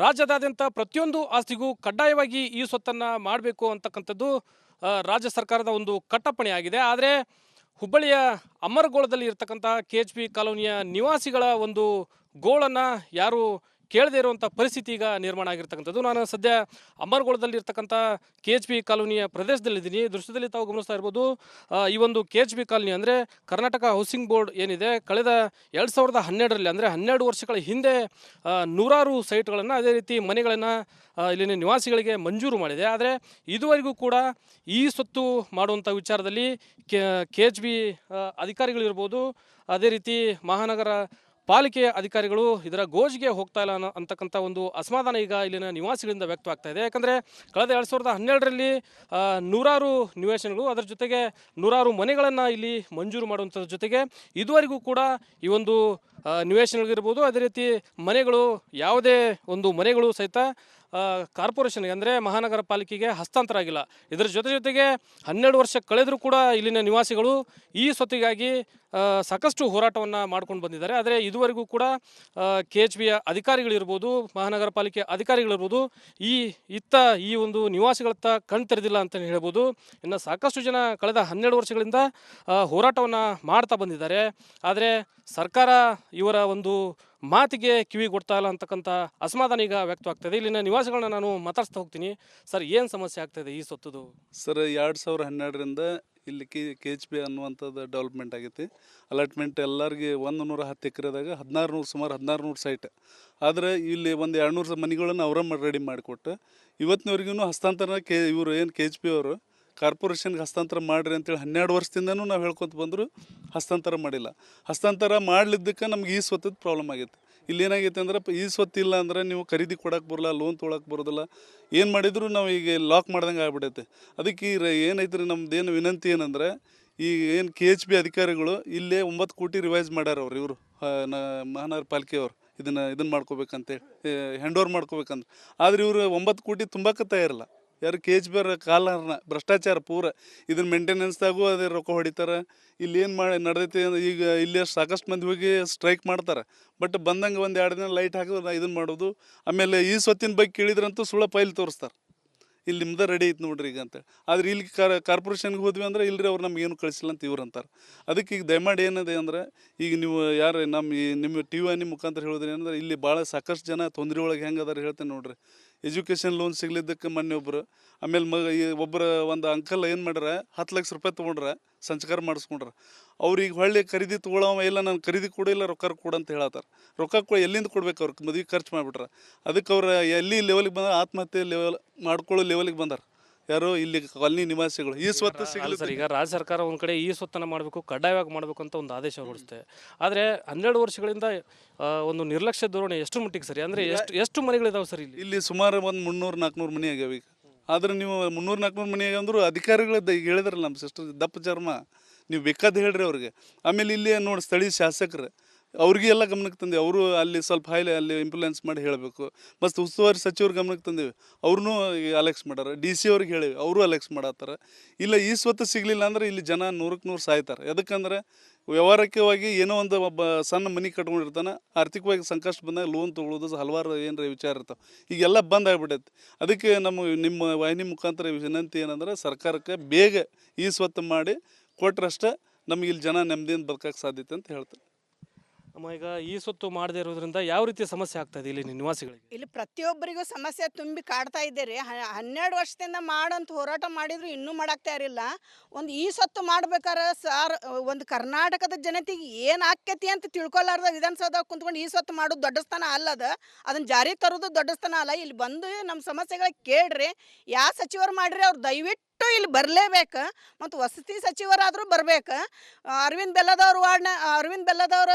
ರಾಜ್ಯದಾದ್ಯಂತ ಪ್ರತಿಯೊಂದು ಆಸ್ತಿಗೂ ಕಡ್ಡಾಯವಾಗಿ ಈ ಸ್ವತ್ತನ್ನು ಮಾಡಬೇಕು ಅಂತಕ್ಕಂಥದ್ದು ರಾಜ್ಯ ಸರ್ಕಾರದ ಒಂದು ಕಟ್ಟಪ್ಪಣೆ ಆಗಿದೆ. ಆದರೆ ಹುಬ್ಬಳ್ಳಿಯ ಅಮರಗೋಳದಲ್ಲಿ ಇರತಕ್ಕಂಥ KHP ಕಾಲೋನಿಯ ನಿವಾಸಿಗಳ ಒಂದು ಗೋಳನ್ನು ಯಾರು ಕೇಳದೇ ಇರುವಂಥ ಪರಿಸ್ಥಿತಿ ಈಗ ನಿರ್ಮಾಣ ಆಗಿರ್ತಕ್ಕಂಥದ್ದು. ನಾನು ಸದ್ಯ ಅಮರಗೋಳದಲ್ಲಿ ಇರ್ತಕ್ಕಂಥ KHP ಕಾಲೋನಿಯ ಪ್ರದೇಶದಲ್ಲಿದ್ದೀನಿ. ದೃಶ್ಯದಲ್ಲಿ ತಾವು ಗಮನಿಸ್ತಾ ಇರ್ಬೋದು. ಈ ಒಂದು KHP ಕಾಲೋನಿ ಅಂದರೆ ಕರ್ನಾಟಕ ಹೌಸಿಂಗ್ ಬೋರ್ಡ್ ಏನಿದೆ, ಕಳೆದ 2012ರಲ್ಲಿ ಅಂದರೆ 12 ವರ್ಷಗಳ ಹಿಂದೆ ನೂರಾರು ಸೈಟ್ಗಳನ್ನು, ಅದೇ ರೀತಿ ಮನೆಗಳನ್ನು ಇಲ್ಲಿನ ನಿವಾಸಿಗಳಿಗೆ ಮಂಜೂರು ಮಾಡಿದೆ. ಆದರೆ ಇದುವರೆಗೂ ಕೂಡ ಈ ಸ್ವತ್ತು ಮಾಡುವಂಥ ವಿಚಾರದಲ್ಲಿ KHP ಅಧಿಕಾರಿಗಳಿರ್ಬೋದು, ಅದೇ ರೀತಿ ಮಹಾನಗರ ಪಾಲಿಕೆಯ ಅಧಿಕಾರಿಗಳು ಇದರ ಗೋಜಿಗೆ ಹೋಗ್ತಾ ಇಲ್ಲ ಅಂತಕ್ಕಂಥ ಒಂದು ಅಸಮಾಧಾನ ಈಗ ಇಲ್ಲಿನ ನಿವಾಸಿಗಳಿಂದ ವ್ಯಕ್ತವಾಗ್ತಾ ಇದೆ. ಯಾಕಂದರೆ ಕಳೆದ 2012ರಲ್ಲಿ ನೂರಾರು ನಿವೇಶನಗಳು, ಅದರ ಜೊತೆಗೆ ನೂರಾರು ಮನೆಗಳನ್ನು ಇಲ್ಲಿ ಮಂಜೂರು ಮಾಡುವಂಥದ್ರ ಜೊತೆಗೆ ಇದುವರೆಗೂ ಕೂಡ ಈ ಒಂದು ನಿವೇಶನಗಳಿರ್ಬೋದು, ಅದೇ ರೀತಿ ಮನೆಗಳು, ಯಾವುದೇ ಒಂದು ಮನೆಗಳು ಸಹಿತ ಕಾರ್ಪೊರೇಷನ್ಗೆ ಅಂದರೆ ಮಹಾನಗರ ಪಾಲಿಕೆಗೆ ಹಸ್ತಾಂತರ ಆಗಿಲ್ಲ. ಇದರ ಜೊತೆಗೆ 12 ವರ್ಷ ಕಳೆದರೂ ಕೂಡ ಇಲ್ಲಿನ ನಿವಾಸಿಗಳು ಈ ಸ್ವತ್ತಿಗಾಗಿ ಸಾಕಷ್ಟು ಹೋರಾಟವನ್ನು ಮಾಡ್ಕೊಂಡು ಬಂದಿದ್ದಾರೆ. ಆದರೆ ಇದುವರೆಗೂ ಕೂಡ KHPಯ ಅಧಿಕಾರಿಗಳಿರ್ಬೋದು, ಮಹಾನಗರ ಪಾಲಿಕೆ ಅಧಿಕಾರಿಗಳಿರ್ಬೋದು ಈ ಒಂದು ನಿವಾಸಿಗಳತ್ತ ಕಣ್ ತೆರೆದಿಲ್ಲ ಅಂತಲೇ ಹೇಳ್ಬೋದು. ಇನ್ನು ಸಾಕಷ್ಟು ಜನ ಕಳೆದ 12 ವರ್ಷಗಳಿಂದ ಹೋರಾಟವನ್ನು ಮಾಡ್ತಾ ಬಂದಿದ್ದಾರೆ. ಆದರೆ ಸರ್ಕಾರ ಇವರ ಒಂದು ಮಾತಿಗೆ ಕಿವಿ ಕೊಡ್ತಾ ಇಲ್ಲ ಅಂತಕ್ಕಂಥ ಅಸಮಾಧಾನ ಈಗ ವ್ಯಕ್ತವಾಗ್ತದೆ. ಇಲ್ಲಿನ ನಿವಾಸಿಗಳನ್ನ ನಾನು ಮಾತಾಡ್ಸ್ತಾ ಹೋಗ್ತೀನಿ. ಸರ್, ಏನು ಸಮಸ್ಯೆ ಆಗ್ತಾಯಿದೆ ಈ ಸ್ವತ್ತದು? ಸರ್, 2012ರಿಂದ ಇಲ್ಲಿ KHP ಅನ್ನುವಂಥದ್ದು ಡೆವಲಪ್ಮೆಂಟ್ ಆಗೈತಿ. ಅಲಾಟ್ಮೆಂಟ್ ಎಲ್ಲರಿಗೆ 110 ಎಕರೆದಾಗ ಸುಮಾರು 1600 ಸೈಟ್. ಆದರೆ ಇಲ್ಲಿ ಒಂದು 200 ಮನೆಗಳನ್ನು ಅವರ ರೆಡಿ ಮಾಡಿಕೊಟ್ಟು ಇವತ್ತಿನವರೆಗೂ ಹಸ್ತಾಂತರ ಇವರು ಏನು KHP ಅವರು ಕಾರ್ಪೊರೇಷನ್ಗೆ ಹಸ್ತಾಂತರ ಮಾಡಿರಿ ಅಂತೇಳಿ 12 ವರ್ಷದಿಂದನೂ ನಾವು ಹೇಳ್ಕೊತ ಬಂದರೂ ಹಸ್ತಾಂತರ ಮಾಡಿಲ್ಲ. ಹಸ್ತಾಂತರ ಮಾಡಲಿದ್ದಕ್ಕೆ ನಮ್ಗೆ ಈ ಸ್ವತ್ತದ ಪ್ರಾಬ್ಲಮ್ ಆಗೈತೆ. ಇಲ್ಲಿ ಏನಾಗೈತೆ ಅಂದ್ರೆ, ಈ ಸ್ವತ್ತು ಇಲ್ಲ ಅಂದ್ರೆ ನೀವು ಖರೀದಿ ಕೊಡೋಕೆ ಬರೋಲ್ಲ, ಲೋನ್ ತೊಗೊಳಕ್ಕೆ ಬರೋದಿಲ್ಲ. ಏನು ಮಾಡಿದ್ರು ನಾವು ಈಗ ಲಾಕ್ ಮಾಡ್ದಂಗೆ ಆಗ್ಬಿಡೈತೆ. ಅದಕ್ಕೆ ಏನೈತೆ ರೀ ನಮ್ದೇನು ವಿನಂತಿ ಏನಂದ್ರೆ, ಈಗ ಏನು KHP ಅಧಿಕಾರಿಗಳು ಇಲ್ಲೇ 9 ಕೋಟಿ ರಿವೈಸ್ ಮಾಡ್ಯಾರ ಇವರು ಮಹಾನಗರ ಪಾಲಿಕೆಯವರು ಇದನ್ನು ಮಾಡ್ಕೋಬೇಕಂತೇಳಿ ಹ್ಯಾಂಡ್ ಓವರ್ ಮಾಡ್ಕೋಬೇಕಂದ್ರೆ. ಆದರೆ ಇವರು 9 ಕೋಟಿ ತುಂಬಕ್ಕೆ ತಯಾರಿಲ್ಲ. ಯಾರು KHP ಅವ್ರ ಕಾಲರ್ನ ಭ್ರಷ್ಟಾಚಾರ ಪೂರ ಇದನ್ನ ಮೇಂಟೆನೆನ್ಸ್ದಾಗೂ ಅದೇ ರೊಕ್ಕ ಹೊಡಿತಾರೆ. ಇಲ್ಲಿ ಏನು ನಡೆದೈತಿ ಈಗ ಇಲ್ಲೇ ಸಾಕಷ್ಟು ಮಂದಿ ಹೋಗಿ ಸ್ಟ್ರೈಕ್ ಮಾಡ್ತಾರೆ. ಬಟ್ ಬಂದಂಗೆ ಒಂದು 2 ದಿನ ಲೈಟ್ ಹಾಕಿದ್ರೆ ಇದನ್ನು ಮಾಡೋದು. ಆಮೇಲೆ ಈ ಸ್ವತ್ತಿನ ಬಗ್ಗೆ ಕೇಳಿದ್ರಂತೂ ಸುಳ್ಳ ಫೈಲ್ ತೋರಿಸ್ತಾರೆ, ಇಲ್ಲಿ ನಿಮ್ದು ರೆಡಿ ಐತೆ ನೋಡ್ರಿ ಈಗ ಅಂತೇಳಿ. ಆದರೆ ಇಲ್ಲಿ ಕಾರ್ಪೊರೇಷನ್ಗೆ ಹೋದ್ವಿ ಅಂದ್ರೆ ಇಲ್ಲರಿ ಅವ್ರು ನಮ್ಗೆ ಏನು ಕಳಿಸಿಲ್ಲ ಅಂತ ಇವ್ರು ಅಂತಾರೆ. ಅದಕ್ಕೆ ಈಗ ದಯಮಾಡಿ ಏನಿದೆ ಅಂದ್ರೆ, ಈಗ ನೀವು ಯಾರು ನಿಮ್ಮ TV ಮುಖಾಂತರ ಹೇಳಿದ್ರಿ ಏನಂದ್ರೆ, ಇಲ್ಲಿ ಭಾಳ ಸಾಕಷ್ಟು ಜನ ತೊಂದರೆ ಒಳಗೆ ಹೆಂಗೆ ಅದಾರ ಹೇಳ್ತೇನೆ ನೋಡ್ರಿ. ಎಜುಕೇಷನ್ ಲೋನ್ ಸಿಗ್ಲಿದ್ದಕ್ಕೆ ಮೊನ್ನೆ ಒಬ್ಬರು, ಆಮೇಲೆ ಒಬ್ಬರು ಒಂದು ಅಂಕಲ್ ಏನು ಮಾಡ್ಯಾರ, 10 ಲಕ್ಷ ರೂಪಾಯಿ ತೊಗೊಂಡ್ರೆ ಸಂಚಕಾರ ಮಾಡಿಸ್ಕೊಂಡ್ರೆ. ಅವ್ರಿಗೆ ಹೊಳ್ಳಿ ಖರೀದಿ ತೊಗೊಳವ ಇಲ್ಲ, ನಾನು ಖರೀದಿ ಕೊಡಿಲ್ಲ, ರೊಕ್ಕ ಕೊಡು ಅಂತ ಹೇಳತ್ತಾರೆ. ರೊಕ್ಕ ಎಲ್ಲಿಂದ ಕೊಡ್ಬೇಕು? ಅವ್ರಿಗೆ ಮದುವೆ ಖರ್ಚು ಮಾಡಿಬಿಟ್ರೆ. ಅದಕ್ಕೆ ಅವ್ರು ಎಲ್ಲಿ ಲೆವೆಲಿಗೆ ಬಂದ್ರೆ ಆತ್ಮಹತ್ಯೆ ಮಾಡ್ಕೊಳ್ಳೋ ಲೆವೆಲಿಗೆ ಬಂದಾರ ಯಾರೋ ಇಲ್ಲಿ ಕಾಲನಿ ನಿವಾಸಿಗಳು. ಈ ಸ್ವತ್ತು ಸಿಗಲ್ಲ ಸರ್. ಈಗ ರಾಜ್ಯ ಸರ್ಕಾರ ಒಂದು ಕಡೆ ಈ ಸ್ವತ್ತನ್ನು ಮಾಡಬೇಕು, ಕಡ್ಡಾಯವಾಗಿ ಮಾಡಬೇಕು ಅಂತ ಒಂದು ಆದೇಶ ಹೊರಡಿಸುತ್ತೆ. ಆದರೆ 12 ವರ್ಷಗಳಿಂದ ಒಂದು ನಿರ್ಲಕ್ಷ್ಯ ಧೋರಣೆ ಎಷ್ಟು ಮಟ್ಟಿಗೆ ಸರಿ? ಅಂದರೆ ಎಷ್ಟು ಮನೆಗಳಿದಾವೆ ಸರ್ ಇಲ್ಲಿ ಸುಮಾರು ಒಂದು 300-400 ಮನೆ ಆಗ್ಯಾವ ಈಗ. ಆದ್ರೆ ನೀವು 300-400 ಮನೆ ಅಂದರೂ ಅಧಿಕಾರಿಗಳದ್ದು ಈಗ ಹೇಳಿದ್ರಲ್ಲ ನಮ್ಮ ಸಿಸ್ಟರ್ ದಪ್ಪ ಚರ್ಮ, ನೀವು ಬೇಕಾದ ಹೇಳ್ರಿ ಅವ್ರಿಗೆ. ಆಮೇಲೆ ಇಲ್ಲಿ ನೋಡಿ ಸ್ಥಳೀಯ ಶಾಸಕರು ಅವ್ರಿಗೆ ಎಲ್ಲ ಗಮನಕ್ಕೆ ತಂದೆ. ಅವರು ಅಲ್ಲಿ ಸ್ವಲ್ಪ ಅಲ್ಲಿ ಇಂಪ್ಲುಯೆನ್ಸ್ ಮಾಡಿ ಹೇಳಬೇಕು. ಮತ್ತು ಉಸ್ತುವಾರಿ ಸಚಿವರು ಗಮನಕ್ಕೆ ತಂದೇವಿ, ಅವ್ರೂ ಅಲೆಕ್ಸ್ ಮಾಡ್ಯಾರ. DC ಅವ್ರಿಗೆ ಹೇಳಿವಿ, ಅವರು ಅಲೆಕ್ಸ್ ಮಾಡತ್ತಾರೆ. ಇಲ್ಲ ಈ ಸ್ವತ್ತು ಸಿಗಲಿಲ್ಲ ಅಂದ್ರೆ ಇಲ್ಲಿ ಜನ 100ಕ್ಕೆ 100 ಸಾಯ್ತಾರೆ. ಎದಕ್ಕಂದ್ರೆ ವ್ಯವಹಾರಿಕವಾಗಿ ಏನೋ ಒಂದು ಒಬ್ಬ ಸಣ್ಣ ಮನೆ ಕಟ್ಕೊಂಡಿರ್ತಾನೆ, ಆರ್ಥಿಕವಾಗಿ ಸಂಕಷ್ಟ ಬಂದಾಗ ಲೋನ್ ತೊಗೊಳ್ಳೋದು ಹಲವಾರು ಏನರ ವಿಚಾರ ಇರ್ತಾವೆ. ಈಗೆಲ್ಲ ಬಂದ್ ಆಗಿಬಿಟ್ಟೈತೆ. ಅದಕ್ಕೆ ನಿಮ್ಮ ವಾಹಿನಿ ಮುಖಾಂತರ ವಿನಂತಿ ಏನಂದ್ರೆ, ಸರ್ಕಾರಕ್ಕೆ ಬೇಗ ಈ ಸ್ವತ್ತು ಮಾಡಿ ಕೊಟ್ರಷ್ಟೇ ನಮಗೆ ಇಲ್ಲಿ ಜನ ನೆಮ್ಮದಿಯಿಂದ ಬದುಕಕ್ಕೆ ಸಾಧ್ಯತೆ ಅಂತ ಹೇಳ್ತಾರೆ. ಅಮ್ಮ, ಈಗ ಈ ಸ್ವತ್ತು ಮಾಡದೇ ಇರೋದ್ರಿಂದ ಯಾವ ರೀತಿಯ ಸಮಸ್ಯೆ ಆಗ್ತಾ ಇದೆ ಇಲ್ಲಿ ನಿವಾಸಿಗಳಿಗೆ? ಇಲ್ಲಿ ಪ್ರತಿಯೊಬ್ಬರಿಗೂ ಸಮಸ್ಯೆ ತುಂಬಿ ಕಾಡ್ತಾ ಇದ್ದೀರಿ. 12 ವರ್ಷದಿಂದ ಮಾಡಂತ ಹೋರಾಟ ಮಾಡಿದ್ರು ಇನ್ನೂ ಮಾಡಾಕ್ತಾ ಇರಲಿಲ್ಲ. ಒಂದು ಈ ಸ್ವತ್ತು ಮಾಡ್ಬೇಕಾರೆ ಸಾರ್, ಒಂದು ಕರ್ನಾಟಕದ ಜನತೆಗೆ ಏನು ಆಕ್ಯತಿ ಅಂತ ತಿಳ್ಕೊಲಾರ್ದ ವಿಧಾನಸೌಧದಾಗ ಕುಂತ್ಕೊಂಡು ಈ ಸ್ವತ್ತು ಮಾಡೋದು ದೊಡ್ಡ ಸ್ಥಾನ ಅಲ್ಲದ, ಅದನ್ನು ಜಾರಿ ತರೋದು ದೊಡ್ಡ ಸ್ಥಾನ ಅಲ್ಲ. ಇಲ್ಲಿ ಬಂದು ನಮ್ಮ ಸಮಸ್ಯೆಗಳ ಕೇಳ್ರಿ. ಯಾವ ಸಚಿವರು ಮಾಡ್ರಿ ಅವ್ರು ದಯವಿಟ್ಟು ಇಲ್ಲಿ ಬರಲೇಬೇಕು. ಮತ್ತು ವಸತಿ ಸಚಿವರಾದರೂ ಬರ್ಬೇಕು. ಅರವಿಂದ್ ಬೆಲ್ಲದವ್ರ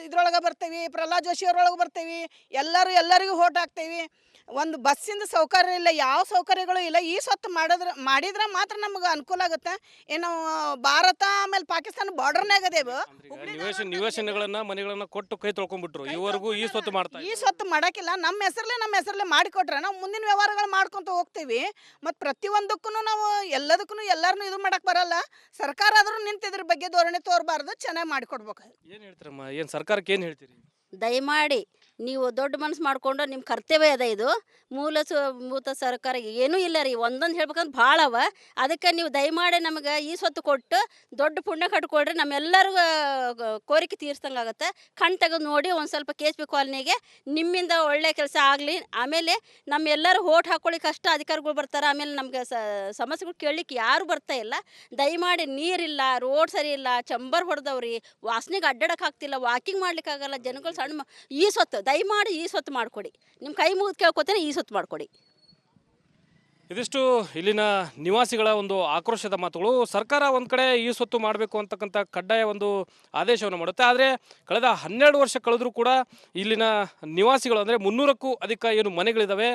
ಇದ್ರೊಳಗೆ ಬರ್ತೀವಿ, ಪ್ರಹ್ಲಾದ್ ಜೋಶಿ ಅವ್ರೊಳಗೆ ಬರ್ತೀವಿ. ಎಲ್ಲರಿಗೂ ಓಟ್ ಹಾಕ್ತೀವಿ. ಒಂದು ಬಸ್ಸಿಂದ ಸೌಕರ್ಯ ಇಲ್ಲ, ಯಾವ ಸೌಕರ್ಯಗಳು ಇಲ್ಲ. ಈ ಸ್ವತ್ತು ಮಾಡಿದ್ರೆ ಮಾತ್ರ ನಮ್ಗೆ ಅನುಕೂಲ ಆಗುತ್ತೆ. ಏನು ಭಾರತ ಆಮೇಲೆ ಪಾಕಿಸ್ತಾನ ಬಾರ್ಡರ್ನಾಗ ಅದೇವು ನಿವೇಶನಗಳನ್ನ ಮನೆಗಳನ್ನ ಕೊಟ್ಟು ಕೈ ತೊಳ್ಕೊಂಡ್ಬಿಟ್ರು. ಇವರೆಗೂ ಈ ಸ್ವತ್ತು ಮಾಡಕ್ಕಿಲ್ಲ. ನಮ್ಮ ಹೆಸರಲ್ಲೇ ಮಾಡಿಕೊಟ್ರೆ ನಾವು ಮುಂದಿನ ವ್ಯವಹಾರಗಳು ಮಾಡ್ಕೊಂತ ಹೋಗ್ತೀವಿ. ಮತ್ತು ಪ್ರತಿಯೊಂದಕ್ಕೂ ನಾವು ಎಲ್ಲರನ್ನೂ ಇದು ಮಾಡಕ್ ಬರಲ್ಲ. ಸರ್ಕಾರ ಆದ್ರೂ ನಿಂತಿದ್ರ ಬಗ್ಗೆ ಧೋರಣೆ ತೋರಬಾರ್ದು, ಚೆನ್ನಾಗಿ ಮಾಡಿಕೊಡ್ಬೇಕು. ಏನು ಹೇಳ್ತೀರಮ್ಮ? ಏನು ಸರ್ಕಾರಕ್ಕೆ ಏನು ಹೇಳ್ತೀರಿ? ದಯಮಾಡಿ ನೀವು ದೊಡ್ಡ ಮನಸ್ಸು ಮಾಡಿಕೊಂಡು ನಿಮ್ಮ ಕರ್ತವ್ಯ ಅದ ಇದು. ಮೂಲಭೂತ ಸರ್ಕಾರ ಏನೂ ಇಲ್ಲ ರೀ. ಒಂದೊಂದು ಹೇಳ್ಬೇಕಂದ್ರೆ ಭಾಳ ಅವ. ಅದಕ್ಕೆ ನೀವು ದಯಮಾಡಿ ನಮಗೆ ಈ ಸ್ವತ್ತು ಕೊಟ್ಟು ದೊಡ್ಡ ಪುಣ್ಯ ಕಟ್ಕೊಳ್ರಿ. ನಮ್ಮೆಲ್ಲರಿಗೂ ಕೋರಿಕೆ ತೀರ್ಸ್ದಂಗೆ ಆಗುತ್ತೆ. ಕಣ್ ತೆಗೆದು ನೋಡಿ ಒಂದು ಸ್ವಲ್ಪ KHP ಕಾಲನಿಗೆ ನಿಮ್ಮಿಂದ ಒಳ್ಳೆ ಕೆಲಸ ಆಗಲಿ. ಆಮೇಲೆ ನಮ್ಮೆಲ್ಲರೂ ಓಟ್ ಹಾಕ್ಕೊಳ್ಳಿಕ್ಕೆ ಅಷ್ಟು ಅಧಿಕಾರಿಗಳು ಬರ್ತಾರೆ. ಆಮೇಲೆ ನಮ್ಗೆ ಸಮಸ್ಯೆಗಳು ಕೇಳಲಿಕ್ಕೆ ಯಾರೂ ಬರ್ತಾ ಇಲ್ಲ. ದಯಮಾಡಿ ನೀರಿಲ್ಲ, ರೋಡ್ ಸರಿ ಇಲ್ಲ, ಚಂಬರ್ ಹೊಡೆದವ್ರಿ, ವಾಸನೆಗೆ ಅಡ್ಡಾಡಕ್ಕೆ ಆಗ್ತಿಲ್ಲ, ವಾಕಿಂಗ್ ಮಾಡ್ಲಿಕ್ಕೆ ಆಗಲ್ಲ ಜನಗಳು. ಸಣ್ಣ ಈ ಸ್ವತ್ತು ದಯಮಾಡಿ ಈ ಸ್ವತ್ತು ಮಾಡಿಕೊಡಿ. ನಿಮ್ಮ ಕೈ ಮುಗಿದು ಕೇಳ್ಕೊತೇನೆ, ಈ ಸ್ವತ್ತು ಮಾಡಿಕೊಡಿ. ಇದಿಷ್ಟು ಇಲ್ಲಿನ ನಿವಾಸಿಗಳ ಒಂದು ಆಕ್ರೋಶದ ಮಾತುಗಳು. ಸರ್ಕಾರ ಒಂದು ಕಡೆ ಈ ಸ್ವತ್ತು ಮಾಡಬೇಕು ಅಂತಕ್ಕಂಥ ಕಡ್ಡಾಯ ಒಂದು ಆದೇಶವನ್ನು ಮಾಡುತ್ತೆ. ಆದರೆ ಕಳೆದ 12 ವರ್ಷ ಕಳೆದರೂ ಕೂಡ ಇಲ್ಲಿನ ನಿವಾಸಿಗಳು ಅಂದರೆ 300ಕ್ಕೂ ಅಧಿಕ ಏನು ಮನೆಗಳಿದ್ದಾವೆ,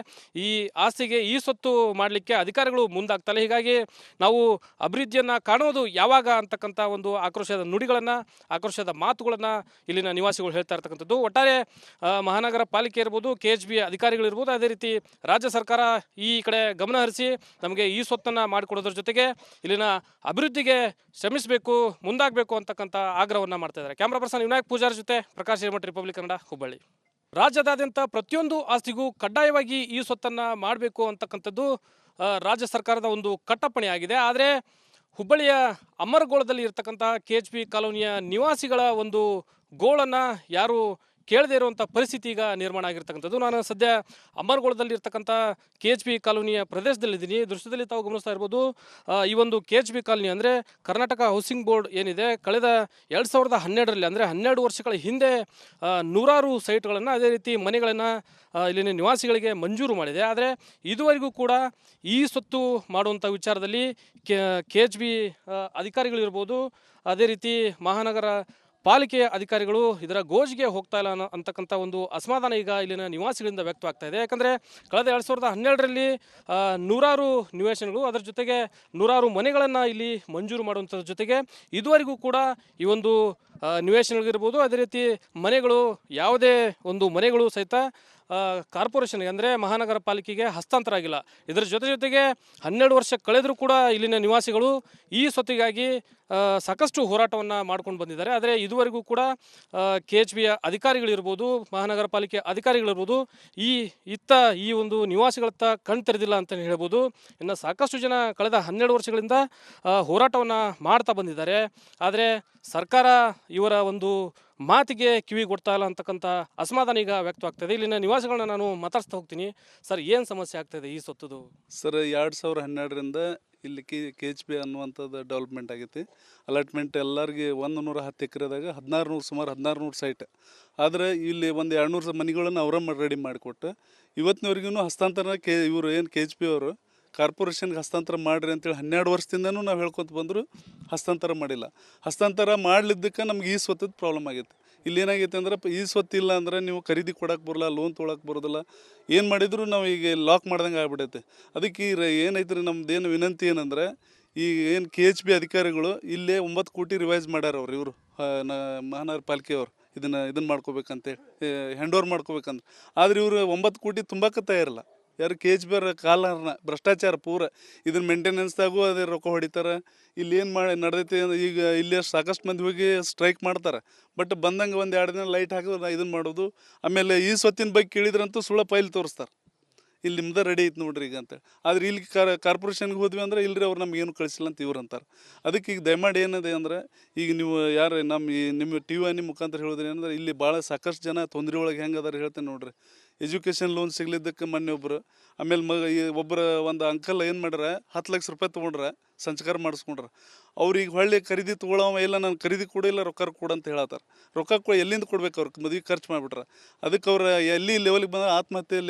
ಈ ಆಸ್ತಿಗೆ ಈ ಸ್ವತ್ತು ಮಾಡಲಿಕ್ಕೆ ಅಧಿಕಾರಿಗಳು ಮುಂದಾಗ್ತಲ್ಲ. ಹೀಗಾಗಿ ನಾವು ಅಭಿವೃದ್ಧಿಯನ್ನು ಕಾಣೋದು ಯಾವಾಗ ಅಂತಕ್ಕಂಥ ಒಂದು ಆಕ್ರೋಶದ ನುಡಿಗಳನ್ನು, ಆಕ್ರೋಶದ ಮಾತುಗಳನ್ನು ಇಲ್ಲಿನ ನಿವಾಸಿಗಳು ಹೇಳ್ತಾ ಇರ್ತಕ್ಕಂಥದ್ದು. ಒಟ್ಟಾರೆ ಮಹಾನಗರ ಪಾಲಿಕೆ ಇರ್ಬೋದು, KHB ಅಧಿಕಾರಿಗಳಿರ್ಬೋದು, ಅದೇ ರೀತಿ ರಾಜ್ಯ ಸರ್ಕಾರ ಈ ಕಡೆ ಗಮನ ಹರಿಸಿ ನಮಗೆ ಈ ಸ್ವತ್ತನ್ನು ಮಾಡಿಕೊಡೋದ್ರ ಜೊತೆಗೆ ಇಲ್ಲಿನ ಅಭಿವೃದ್ಧಿಗೆ ಶ್ರಮಿಸಬೇಕು, ಮುಂದಾಗಬೇಕು ಅಂತಕ್ಕಂಥ ಆಗ್ರಹವನ್ನು ಮಾಡ್ತಾ ಇದ್ದಾರೆ. ಕ್ಯಾಮ್ರಾ ಪರ್ಸನ್ ವಿನಾಯಕ್ ಪೂಜಾರಿ ಜೊತೆ ಪ್ರಕಾಶ್ ಹಿರೇಮಠ, ರಿಪಬ್ಲಿಕ್ ಕನ್ನಡ, ಹುಬ್ಬಳ್ಳಿ. ರಾಜ್ಯದಾದ್ಯಂತ ಪ್ರತಿಯೊಂದು ಆಸ್ತಿಗೂ ಕಡ್ಡಾಯವಾಗಿ ಈ ಸ್ವತ್ತನ್ನು ಮಾಡಬೇಕು ಅಂತಕ್ಕಂಥದ್ದು ರಾಜ್ಯ ಸರ್ಕಾರದ ಒಂದು ಕಟ್ಟಪ್ಪಣೆ ಆಗಿದೆ. ಆದರೆ ಹುಬ್ಬಳ್ಳಿಯ ಅಮರಗೋಳದಲ್ಲಿ ಇರ್ತಕ್ಕಂಥ KHP ಕಾಲೋನಿಯ ನಿವಾಸಿಗಳ ಒಂದು ಗೋಳನ್ನು ಯಾರು ಕೇಳದೇ ಇರುವಂಥ ಪರಿಸ್ಥಿತಿ ಈಗ ನಿರ್ಮಾಣ ಆಗಿರ್ತಕ್ಕಂಥದ್ದು. ನಾನು ಸದ್ಯ ಅಮರಗೋಳದಲ್ಲಿ ಇರ್ತಕ್ಕಂಥ KHP ಕಾಲೋನಿಯ ಪ್ರದೇಶದಲ್ಲಿದ್ದೀನಿ. ದೃಶ್ಯದಲ್ಲಿ ತಾವು ಗಮನಿಸ್ತಾ ಇರ್ಬೋದು. ಈ ಒಂದು KHP ಕಾಲೋನಿ ಅಂದರೆ ಕರ್ನಾಟಕ ಹೌಸಿಂಗ್ ಬೋರ್ಡ್ ಏನಿದೆ, ಕಳೆದ 2012ರಲ್ಲಿ ಅಂದರೆ 12 ವರ್ಷಗಳ ಹಿಂದೆ ನೂರಾರು ಸೈಟ್ಗಳನ್ನು, ಅದೇ ರೀತಿ ಮನೆಗಳನ್ನು ಇಲ್ಲಿನ ನಿವಾಸಿಗಳಿಗೆ ಮಂಜೂರು ಮಾಡಿದೆ. ಆದರೆ ಇದುವರೆಗೂ ಕೂಡ ಈ ಸ್ವತ್ತು ಮಾಡುವಂಥ ವಿಚಾರದಲ್ಲಿ KHB ಅಧಿಕಾರಿಗಳಿರ್ಬೋದು, ಅದೇ ರೀತಿ ಮಹಾನಗರ ಪಾಲಿಕೆಯ ಅಧಿಕಾರಿಗಳು ಇದರ ಗೋಜಿಗೆ ಹೋಗ್ತಾ ಇಲ್ಲ ಅಂತಕ್ಕಂಥ ಒಂದು ಅಸಮಾಧಾನ ಈಗ ಇಲ್ಲಿನ ನಿವಾಸಿಗಳಿಂದ ವ್ಯಕ್ತವಾಗ್ತಾ ಇದೆ. ಯಾಕಂದರೆ ಕಳೆದ 2012ರಲ್ಲಿ ನೂರಾರು ನಿವೇಶನಗಳು, ಅದರ ಜೊತೆಗೆ ನೂರಾರು ಮನೆಗಳನ್ನು ಇಲ್ಲಿ ಮಂಜೂರು ಮಾಡುವಂಥದ್ರ ಜೊತೆಗೆ ಇದುವರೆಗೂ ಕೂಡ ಈ ಒಂದು ನಿವೇಶನಗಳಿರ್ಬೋದು, ಅದೇ ರೀತಿ ಮನೆಗಳು, ಯಾವುದೇ ಒಂದು ಮನೆಗಳು ಸಹಿತ ಕಾರ್ಪೊರೇಷನ್ಗೆ ಅಂದರೆ ಮಹಾನಗರ ಪಾಲಿಕೆಗೆ ಹಸ್ತಾಂತರ ಆಗಿಲ್ಲ. ಇದರ ಜೊತೆಗೆ 12 ವರ್ಷ ಕಳೆದರೂ ಕೂಡ ಇಲ್ಲಿನ ನಿವಾಸಿಗಳು ಈ ಸ್ವತ್ತಿಗಾಗಿ ಸಾಕಷ್ಟು ಹೋರಾಟವನ್ನು ಮಾಡ್ಕೊಂಡು ಬಂದಿದ್ದಾರೆ. ಆದರೆ ಇದುವರೆಗೂ ಕೂಡ KHBಯ ಅಧಿಕಾರಿಗಳಿರ್ಬೋದು, ಮಹಾನಗರ ಪಾಲಿಕೆ ಅಧಿಕಾರಿಗಳಿರ್ಬೋದು ಈ ಒಂದು ನಿವಾಸಿಗಳತ್ತ ಕಣ್ ತೆರೆದಿಲ್ಲ ಅಂತಲೇ ಹೇಳ್ಬೋದು. ಇನ್ನು ಸಾಕಷ್ಟು ಜನ ಕಳೆದ 12 ವರ್ಷಗಳಿಂದ ಹೋರಾಟವನ್ನು ಮಾಡ್ತಾ ಬಂದಿದ್ದಾರೆ. ಆದರೆ ಸರ್ಕಾರ ಇವರ ಒಂದು ಮಾತಿಗೆ ಕಿವಿ ಕೊಡ್ತಾ ಇಲ್ಲ ಅಂತಕ್ಕಂಥ ಅಸಮಾಧಾನ ಈಗ ವ್ಯಕ್ತವಾಗ್ತದೆ. ಇಲ್ಲಿನ ನಿವಾಸಿಗಳನ್ನ ನಾನು ಮಾತಾಡ್ಸ್ತಾ ಹೋಗ್ತೀನಿ. ಸರ್, ಏನು ಸಮಸ್ಯೆ ಆಗ್ತಾಯಿದೆ ಈ ಸ್ವತ್ತದು? ಸರ್, 2012ರಿಂದ ಇಲ್ಲಿ KHB ಅನ್ನುವಂಥದ್ದು ಡೆವಲಪ್ಮೆಂಟ್ ಆಗೈತಿ. ಅಲಾಟ್ಮೆಂಟ್ ಎಲ್ಲರಿಗೆ 110 ಎಕರೆದಾಗ ಸುಮಾರು 1600 ಸೈಟ್. ಆದರೆ ಇಲ್ಲಿ ಒಂದು 200 ಮನೆಗಳನ್ನು ಅವರ ರೆಡಿ ಮಾಡಿಕೊಟ್ಟು ಇವತ್ತಿನವರೆಗೂ ಹಸ್ತಾಂತರ ಇವರು ಏನು KHB ಅವರು ಕಾರ್ಪೊರೇಷನ್ಗೆ ಹಸ್ತಾಂತರ ಮಾಡಿರಿ ಅಂತೇಳಿ 12 ವರ್ಷದಿಂದನೂ ನಾವು ಹೇಳ್ಕೊತ ಬಂದರೂ ಹಸ್ತಾಂತರ ಮಾಡಿಲ್ಲ. ಹಸ್ತಾಂತರ ಮಾಡಲಿದ್ದಕ್ಕೆ ನಮ್ಗೆ ಈ ಸ್ವತ್ತದ ಪ್ರಾಬ್ಲಮ್ ಆಗೈತೆ. ಇಲ್ಲಿ ಏನಾಗೈತೆ ಅಂದ್ರೆ ಈ ಸ್ವತ್ತು ಇಲ್ಲ ಅಂದ್ರೆ ನೀವು ಖರೀದಿ ಕೊಡೋಕೆ ಬರೋಲ್ಲ, ಲೋನ್ ತೊಗೊಳಕ್ಕೆ ಬರೋದಿಲ್ಲ. ಏನು ಮಾಡಿದ್ರು ನಾವು ಈಗ ಲಾಕ್ ಮಾಡ್ದಂಗೆ ಆಗ್ಬಿಡೈತೆ. ಅದಕ್ಕೆ ಏನೈತೆ ರೀ ನಮ್ದೇನು ವಿನಂತಿ ಏನಂದ್ರೆ, ಈಗ ಏನು KHB ಅಧಿಕಾರಿಗಳು ಇಲ್ಲೇ 9 ಕೋಟಿ ರಿವೈಸ್ ಮಾಡ್ಯಾರ ಇವರು ಮಹಾನಗರ ಪಾಲಿಕೆಯವರು ಇದನ್ನು ಮಾಡ್ಕೋಬೇಕಂತೇಳಿ ಹ್ಯಾಂಡ್ ಓವರ್ ಮಾಡ್ಕೋಬೇಕಂದ್ರೆ. ಆದರೆ ಇವರು 9 ಕೋಟಿ ತುಂಬಕ್ಕೆ ತಯಾರಿಲ್ಲ. ಯಾರು KHB ಅವ್ರ ಕಾಲರ್ನ ಭ್ರಷ್ಟಾಚಾರ ಪೂರ ಇದನ್ನ ಮೇಂಟೆನೆನ್ಸ್ದಾಗೂ ಅದೇ ರೊಕ್ಕ ಹೊಡಿತಾರೆ. ಇಲ್ಲಿ ಏನು ನಡೆದೈತಿ ಈಗ ಇಲ್ಲಿ ಸಾಕಷ್ಟು ಮಂದಿ ಹೋಗಿ ಸ್ಟ್ರೈಕ್ ಮಾಡ್ತಾರೆ. ಬಟ್ ಬಂದಂಗೆ ಒಂದು 2 ದಿನ ಲೈಟ್ ಹಾಕೋದು ಇದನ್ನು ಮಾಡೋದು. ಆಮೇಲೆ ಈ ಸ್ವತ್ತಿನ ಬಗ್ಗೆ ಕೇಳಿದ್ರಂತೂ ಸುಳ್ಳ ಫೈಲ್ ತೋರಿಸ್ತಾರೆ, ಇಲ್ಲಿ ನಿಮ್ದು ರೆಡಿ ಐತೆ ನೋಡ್ರಿ ಈಗ ಅಂತೇಳಿ. ಆದರೆ ಇಲ್ಲಿ ಕಾರ್ಪೊರೇಷನ್ಗೆ ಹೋದ್ವಿ ಅಂದ್ರೆ ಇಲ್ಲರಿ ಅವ್ರು ನಮ್ಗೇನು ಕಳಿಸಿಲ್ಲ ಅಂತ ಇವ್ರು ಅಂತಾರೆ. ಅದಕ್ಕೆ ಈಗ ದಯಮಾಡಿ ಏನಿದೆ ಅಂದರೆ, ಈಗ ನೀವು ಯಾರು ನಿಮ್ಮ TV ಮುಖಾಂತರ ಹೇಳಿದ್ರಿ ಏನಂದ್ರೆ, ಇಲ್ಲಿ ಭಾಳ ಸಾಕಷ್ಟು ಜನ ತೊಂದರೆ ಒಳಗೆ ಹೆಂಗೆ ಅದಾರ ಹೇಳ್ತೇನೆ ನೋಡ್ರಿ. ಎಜುಕೇಷನ್ ಲೋನ್ ಸಿಗ್ಲಿದ್ದಕ್ಕೆ ಮೊನ್ನೆ ಒಬ್ಬರು, ಆಮೇಲೆ ಒಬ್ಬರು ಒಂದು ಅಂಕಲ್ ಏನು ಮಾಡ್ಯಾರ, 10 ಲಕ್ಷ ರೂಪಾಯಿ ತೊಗೊಂಡ್ರೆ ಸಂಸ್ಕಾರ ಮಾಡಿಸ್ಕೊಂಡ್ರೆ. ಅವ್ರಿಗೆ ಹೊಳ್ಳಿ ಖರೀದಿ ತೊಗೊಳವ ಇಲ್ಲ, ನಾನು ಖರೀದಿ ಕೊಡಿಲ್ಲ, ರೊಕ್ಕ ಕೊಡು ಅಂತ ಹೇಳತ್ತಾರ. ರೊಕ್ಕ ಎಲ್ಲಿಂದ ಕೊಡ್ಬೇಕು? ಅವ್ರಿಗೆ ಮದುವೆ ಖರ್ಚು ಮಾಡಿಬಿಟ್ರೆ. ಅದಕ್ಕೆ ಅವ್ರು ಎಲ್ಲಿ ಲೆವೆಲ್ಗೆ ಬಂದ್ರೆ ಆತ್ಮಹತ್ಯೆ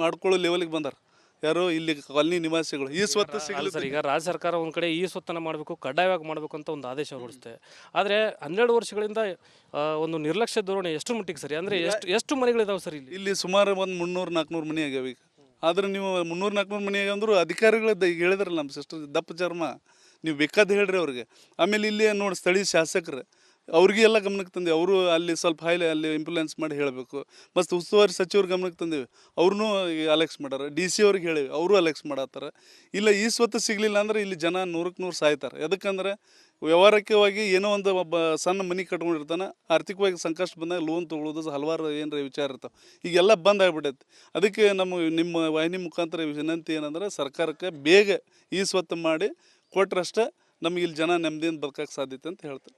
ಮಾಡ್ಕೊಳ್ಳೋ ಲೆವೆಲ್ಗೆ ಬಂದಾರ ಯಾರು ಇಲ್ಲಿ ಕಾಲನಿ ನಿವಾಸಿಗಳು. ಈ ಸ್ವತ್ತು ಸಿಗಲಿ ಸರ್, ಈಗ ರಾಜ್ಯ ಸರ್ಕಾರ ಒಂದು ಕಡೆ ಈ ಸ್ವತ್ತನ್ನು ಮಾಡಬೇಕು, ಕಡ್ಡಾಯವಾಗಿ ಮಾಡಬೇಕು ಅಂತ ಒಂದು ಆದೇಶ ಹೊರಡಿಸುತ್ತೆ. ಆದರೆ 12 ವರ್ಷಗಳಿಂದ ಒಂದು ನಿರ್ಲಕ್ಷ್ಯ ಧೋರಣೆ ಎಷ್ಟು ಮಟ್ಟಿಗೆ ಸರಿ? ಅಂದರೆ ಎಷ್ಟು ಮನೆಗಳಿದಾವೆ ಸರ್ ಇಲ್ಲಿ ಸುಮಾರು ಒಂದು 300-400 ಮನೆ ಆಗ್ಯಾವ ಈಗ. ಆದ್ರೆ ನೀವು 300-400 ಮನೆ ಅಂದರೂ ಅಧಿಕಾರಿಗಳದ್ದು ಈಗ ಹೇಳಿದ್ರಲ್ಲ ನಮ್ಮ ಸಿಸ್ಟರ್ ದಪ್ಪ ಚರ್ಮ, ನೀವು ಬೇಕಾದ ಹೇಳ್ರಿ ಅವ್ರಿಗೆ. ಆಮೇಲೆ ಇಲ್ಲಿ ನೋಡಿ ಸ್ಥಳೀಯ ಶಾಸಕರು ಅವ್ರಿಗೆ ಎಲ್ಲ ಗಮನಕ್ಕೆ ತಂದೆ. ಅವರು ಅಲ್ಲಿ ಸ್ವಲ್ಪ ಅಲ್ಲಿ ಇಂಪ್ಲುಯೆನ್ಸ್ ಮಾಡಿ ಹೇಳಬೇಕು. ಮತ್ತು ಉಸ್ತುವಾರಿ ಸಚಿವರು ಗಮನಕ್ಕೆ ತಂದೇವಿ, ಅವ್ರೂ ಅಲೆಕ್ಸ್ ಮಾಡ್ಯಾರ. DC ಅವ್ರಿಗೆ ಹೇಳಿವಿ, ಅವರು ಅಲೆಕ್ಸ್ ಮಾಡತ್ತಾರ. ಇಲ್ಲ ಈ ಸ್ವತ್ತು ಸಿಗಲಿಲ್ಲ ಅಂದ್ರೆ ಇಲ್ಲಿ ಜನ 100ಕ್ಕೆ 100 ಸಾಯ್ತಾರೆ. ಯಾಕಂದ್ರೆ ವ್ಯವಹಾರಿಕವಾಗಿ ಏನೋ ಒಂದು ಒಬ್ಬ ಸಣ್ಣ ಮನೆ ಕಟ್ಕೊಂಡಿರ್ತಾನೆ, ಆರ್ಥಿಕವಾಗಿ ಸಂಕಷ್ಟ ಬಂದಾಗ ಲೋನ್ ತೊಗೊಳೋದು ಹಲವಾರು ಏನರ ವಿಚಾರ ಇರ್ತಾವೆ. ಈಗೆಲ್ಲ ಬಂದ್ ಆಗಿಬಿಟ್ಟೈತಿ. ಅದಕ್ಕೆ ನಿಮ್ಮ ವಾಹಿನಿ ಮುಖಾಂತರ ವಿನಂತಿ ಏನಂದ್ರೆ ಸರ್ಕಾರಕ್ಕೆ ಬೇಗ ಈ ಸ್ವತ್ತು ಮಾಡಿ ಕೊಟ್ರಷ್ಟೇ ನಮಗೆ ಇಲ್ಲಿ ಜನ ನೆಮ್ಮದಿಯಿಂದ ಬದುಕಕ್ಕೆ ಸಾಧ್ಯತೆ ಅಂತ ಹೇಳ್ತಾರೆ.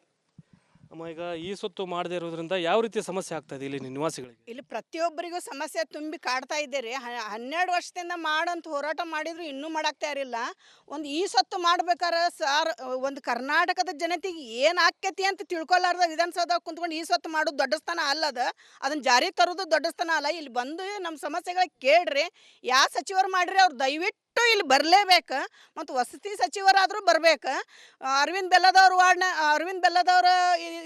ಅಮ್ಮ, ಈಗ ಈ ಸ್ವತ್ತು ಮಾಡದೇ ಇರೋದ್ರಿಂದ ಯಾವ ರೀತಿ ಸಮಸ್ಯೆ ಆಗ್ತಾ ಇದೆ ಇಲ್ಲಿ ನಿವಾಸಿಗಳಿಗೆ? ಇಲ್ಲಿ ಪ್ರತಿಯೊಬ್ಬರಿಗೂ ಸಮಸ್ಯೆ ತುಂಬಿ ಕಾಡ್ತಾ ಇದ್ದೀರಿ. 12 ವರ್ಷದಿಂದ ಮಾಡಂತ ಹೋರಾಟ ಮಾಡಿದ್ರು ಇನ್ನೂ ಮಾಡಾಕ್ತಾ ಇರಲಿಲ್ಲ. ಒಂದು ಈ ಸ್ವತ್ತು ಮಾಡ್ಬೇಕಾರೆ ಸಾರ್ ಒಂದು ಕರ್ನಾಟಕದ ಜನತೆಗೆ ಏನು ಆಕ್ಯತಿ ಅಂತ ತಿಳ್ಕೊಲಾರ್ದ ವಿಧಾನಸೌಧ ಕುಂತ್ಕೊಂಡು ಈ ಸ್ವತ್ತು ಮಾಡೋದು ದೊಡ್ಡ ಸ್ಥಾನ ಅಲ್ಲದ, ಅದನ್ನು ಜಾರಿಗೆ ತರೋದು ದೊಡ್ಡ ಸ್ಥಾನ ಅಲ್ಲ. ಇಲ್ಲಿ ಬಂದು ನಮ್ಮ ಸಮಸ್ಯೆಗಳು ಕೇಳ್ರಿ, ಯಾವ ಸಚಿವರು ಮಾಡ್ರಿ ಅವ್ರು ದಯವಿಟ್ಟು ಇಲ್ಲಿ ಬರಲೇಬೇಕು. ಮತ್ತು ವಸತಿ ಸಚಿವರಾದರೂ ಬರ್ಬೇಕು. ಅರವಿಂದ್ ಬೆಲ್ಲದವ್ರ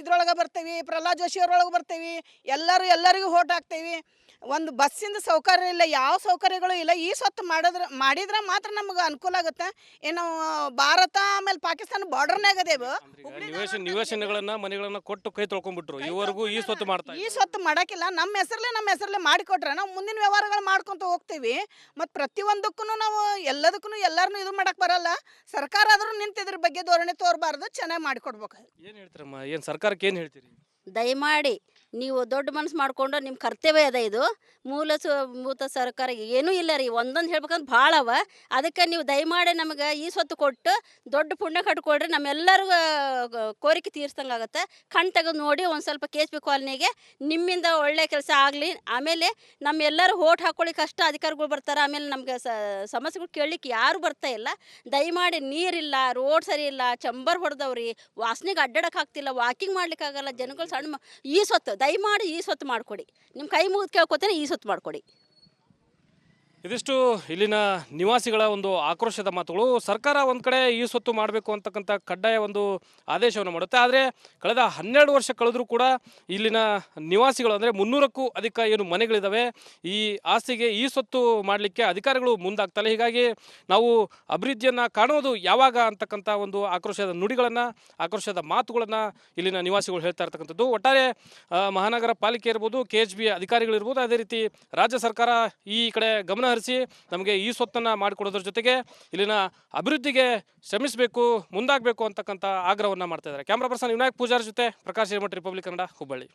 ಇದ್ರೊಳಗೆ ಬರ್ತೀವಿ, ಪ್ರಹ್ಲಾದ್ ಜೋಶಿ ಅವ್ರೊಳಗೆ ಬರ್ತೀವಿ, ಎಲ್ಲರಿಗೂ ಹೋಟ್ ಹಾಕ್ತೀವಿ. ಒಂದು ಬಸ್ಸಿಂದ ಸೌಕರ್ಯ ಇಲ್ಲ, ಯಾವ ಸೌಕರ್ಯಗಳು ಇಲ್ಲ. ಈ ಸ್ವತ್ತು ಮಾಡಿದ್ರೆ ಮಾತ್ರ ನಮ್ಗೆ ಅನುಕೂಲ ಆಗುತ್ತೆ. ಏನು ಭಾರತ ಆಮೇಲೆ ಪಾಕಿಸ್ತಾನ ಬಾರ್ಡರ್ನಾಗ ಅದೇವು. ನಿವೇಶನಗಳನ್ನ ಮನೆಗಳನ್ನ ಕೊಟ್ಟು ಕೈ ತೊಳ್ಕೊಂಡ್ಬಿಟ್ರು. ಇವರೆಗೂ ಈ ಸ್ವತ್ತು ಮಾಡ್ತಾ ಈ ಸ್ವತ್ತು ಮಾಡೋಕ್ಕಿಲ್ಲ. ನಮ್ಮ ಹೆಸರಲ್ಲೇ ಮಾಡಿಕೊಟ್ರೆ ನಾವು ಮುಂದಿನ ವ್ಯವಹಾರಗಳು ಮಾಡ್ಕೊತ ಹೋಗ್ತೀವಿ. ಮತ್ತು ಪ್ರತಿಯೊಂದಕ್ಕೂ ನಾವು ಎಲ್ಲರನ್ನೂ ಇದು ಮಾಡಕ್ಕೆ ಬರಲ್ಲ. ಸರ್ಕಾರ ಆದರೂ ನಿಂತಿದ್ರ ಬಗ್ಗೆ ಧೋರಣೆ ತೋರಬಾರ್ದು, ಚೆನ್ನಾಗಿ ಮಾಡಿಕೊಡ್ಬೇಕು. ಏನು ಹೇಳ್ತೀರಮ್ಮ? ಏನು ಸರ್ಕಾರಕ್ಕೆ ಏನು ಹೇಳ್ತೀರಿ? ದಯಮಾಡಿ ನೀವು ದೊಡ್ಡ ಮನಸ್ಸು ಮಾಡಿಕೊಂಡು ನಿಮ್ಮ ಕರ್ತವ್ಯ ಅದ ಇದು. ಮೂಲಭೂತ ಸರ್ಕಾರ ಏನೂ ಇಲ್ಲ ರೀ, ಒಂದೊಂದು ಹೇಳ್ಬೇಕಂದ್ರೆ ಭಾಳ ಅವ. ಅದಕ್ಕೆ ನೀವು ದಯಮಾಡಿ ನಮಗೆ ಈ ಸ್ವತ್ತು ಕೊಟ್ಟು ದೊಡ್ಡ ಪುಣ್ಯ ಕಟ್ಕೊಳ್ರಿ, ನಮ್ಮೆಲ್ಲರಿಗೂ ಕೋರಿಕೆ ತೀರ್ಸ್ದಂಗೆ ಆಗುತ್ತೆ. ಕಣ್ ತೆಗೆದು ನೋಡಿ ಒಂದು ಸ್ವಲ್ಪ KHP ಕಾಲನಿಗೆ ನಿಮ್ಮಿಂದ ಒಳ್ಳೆ ಕೆಲಸ ಆಗಲಿ. ಆಮೇಲೆ ನಮ್ಮೆಲ್ಲರೂ ಓಟ್ ಹಾಕ್ಕೊಳ್ಳಿಕ್ಕೆ ಅಷ್ಟು ಅಧಿಕಾರಿಗಳು ಬರ್ತಾರೆ. ಆಮೇಲೆ ನಮ್ಗೆ ಸಮಸ್ಯೆಗಳು ಕೇಳಲಿಕ್ಕೆ ಯಾರು ಬರ್ತಾ ಇಲ್ಲ. ದಯಮಾಡಿ ನೀರಿಲ್ಲ, ರೋಡ್ ಸರಿ ಇಲ್ಲ, ಚಂಬರ್ ಹೊಡೆದವ್ರಿ, ವಾಸನೆಗೆ ಅಡ್ಡಾಡಕ್ಕೆ ಆಗ್ತಿಲ್ಲ, ವಾಕಿಂಗ್ ಮಾಡ್ಲಿಕ್ಕೆ ಆಗಲ್ಲ ಜನಗಳು. ಸಣ್ಣ ಈ ಸ್ವತ್ತು ದಯಮಾಡಿ ಈ ಸ್ವತ್ತು ಮಾಡಿಕೊಡಿ. ನಿಮ್ಮ ಕೈ ಮುಗಿದು ಕೇಳ್ಕೊತೇನೆ, ಈ ಸ್ವತ್ತು ಮಾಡಿಕೊಡಿ. ಇದಿಷ್ಟು ಇಲ್ಲಿನ ನಿವಾಸಿಗಳ ಒಂದು ಆಕ್ರೋಶದ ಮಾತುಗಳು. ಸರ್ಕಾರ ಒಂದು ಕಡೆ ಈ ಸ್ವತ್ತು ಮಾಡಬೇಕು ಅಂತಕ್ಕಂಥ ಕಡ್ಡಾಯ ಒಂದು ಆದೇಶವನ್ನು ಮಾಡುತ್ತೆ. ಆದರೆ ಕಳೆದ 12 ವರ್ಷ ಕಳೆದರೂ ಕೂಡ ಇಲ್ಲಿನ ನಿವಾಸಿಗಳು ಅಂದರೆ 300ಕ್ಕೂ ಅಧಿಕ ಏನು ಮನೆಗಳಿದ್ದಾವೆ, ಈ ಆಸ್ತಿಗೆ ಈ ಸ್ವತ್ತು ಮಾಡಲಿಕ್ಕೆ ಅಧಿಕಾರಿಗಳು ಮುಂದಾಗ್ತಲ್ಲ. ಹೀಗಾಗಿ ನಾವು ಅಭಿವೃದ್ಧಿಯನ್ನು ಕಾಣೋದು ಯಾವಾಗ ಅಂತಕ್ಕಂಥ ಒಂದು ಆಕ್ರೋಶದ ನುಡಿಗಳನ್ನು, ಆಕ್ರೋಶದ ಮಾತುಗಳನ್ನು ಇಲ್ಲಿನ ನಿವಾಸಿಗಳು ಹೇಳ್ತಾ ಇರ್ತಕ್ಕಂಥದ್ದು. ಒಟ್ಟಾರೆ ಮಹಾನಗರ ಪಾಲಿಕೆ ಇರ್ಬೋದು, KHB ಅಧಿಕಾರಿಗಳಿರ್ಬೋದು, ಅದೇ ರೀತಿ ರಾಜ್ಯ ಸರ್ಕಾರ ಈ ಕಡೆ ಗಮನ ಹರಿಸಿ ನಮಗೆ ಈ ಸ್ವತ್ತನ್ನು ಮಾಡಿಕೊಡೋದ್ರ ಜೊತೆಗೆ ಇಲ್ಲಿನ ಅಭಿವೃದ್ಧಿಗೆ ಶ್ರಮಿಸಬೇಕು, ಮುಂದಾಗಬೇಕು ಅಂತಕ್ಕಂಥ ಆಗ್ರಹವನ್ನು ಮಾಡ್ತಾ ಇದ್ದಾರೆ. ಕ್ಯಾಮ್ರಾ ಪರ್ಸನ್ ವಿನಾಯಕ್ ಪೂಜಾರ್ ಜೊತೆ ಪ್ರಕಾಶ್ ಹಿರೇಮಠ, ರಿಪಬ್ಲಿಕ್ ಕನ್ನಡ, ಹುಬ್ಬಳ್ಳಿ.